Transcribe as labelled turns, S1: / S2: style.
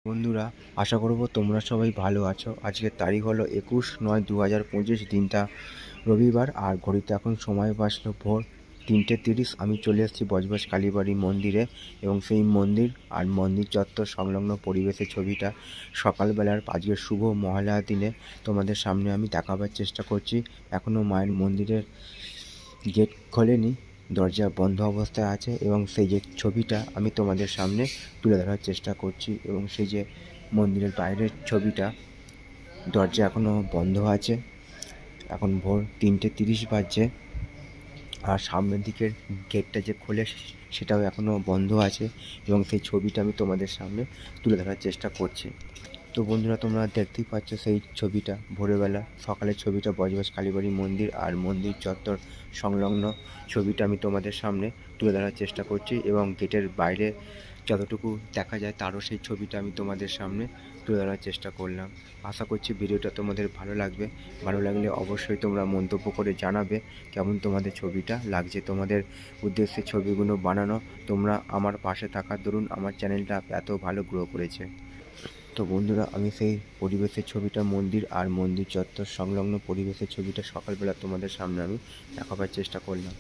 S1: বন্ধুরা, আশা করব তোমরা সবাই ভালো আছো। আজকের তারিখ হলো 21/9/2025, দিনটা রবিবার। আর ঘড়িতে এখন সময় বাজলো ভোর 3:30। আমি চলে এসেছি বজবজ কালীবাড়ি মন্দিরে, এবং সেই মন্দির আর মন্দির চত্বর সংলগ্ন পরিবেশের ছবিটা সকালবেলার আজকের শুভ মহালয়ার দিনে তোমাদের সামনে আমি দেখাবার চেষ্টা করছি। এখনও মায়ের মন্দিরের গেট খোলেনি, দরজা বন্ধ অবস্থায় আছে, এবং সেই যে ছবিটা আমি তোমাদের সামনে তুলে ধরার চেষ্টা করছি। এবং সেই যে মন্দিরের বাইরের ছবিটা, দরজা এখনও বন্ধ আছে। এখন ভোর 3:30 বাজছে, আর সামনের দিকের গেটটা যে খোলে সেটাও এখনও বন্ধ আছে, এবং সেই ছবিটা আমি তোমাদের সামনে তুলে ধরার চেষ্টা করছি। তো বন্ধুরা, তোমরা দেখতেই পাচ্ছ সেই ছবিটা, ভোরবেলা সকালের ছবিটা, বজবজ কালীবাড়ি মন্দির আর মন্দির চত্বর সংলগ্ন ছবিটা আমি তোমাদের সামনে তুলে ধরার চেষ্টা করছি, এবং গেটের বাইরে যতটুকু দেখা যায় তারও সেই ছবিটা আমি তোমাদের সামনে তুলে ধরার চেষ্টা করলাম। আশা করছি ভিডিওটা তোমাদের ভালো লাগবে। ভালো লাগলে অবশ্যই তোমরা মন্তব্য করে জানাবে কেমন তোমাদের ছবিটা লাগছে। তোমাদের উদ্দেশ্যে ছবিগুলো বানানো, তোমরা আমার পাশে থাকার দরুন আমার চ্যানেলটা এত ভালো গ্রো করেছে। তো বন্ধুরা, আমি সেই পরিবেশের ছবিটা, মন্দির আর মন্দির চত্বর সংলগ্ন পরিবেশের ছবিটা সকালবেলা তোমাদের সামনে আমি দেখাবার চেষ্টা করলাম।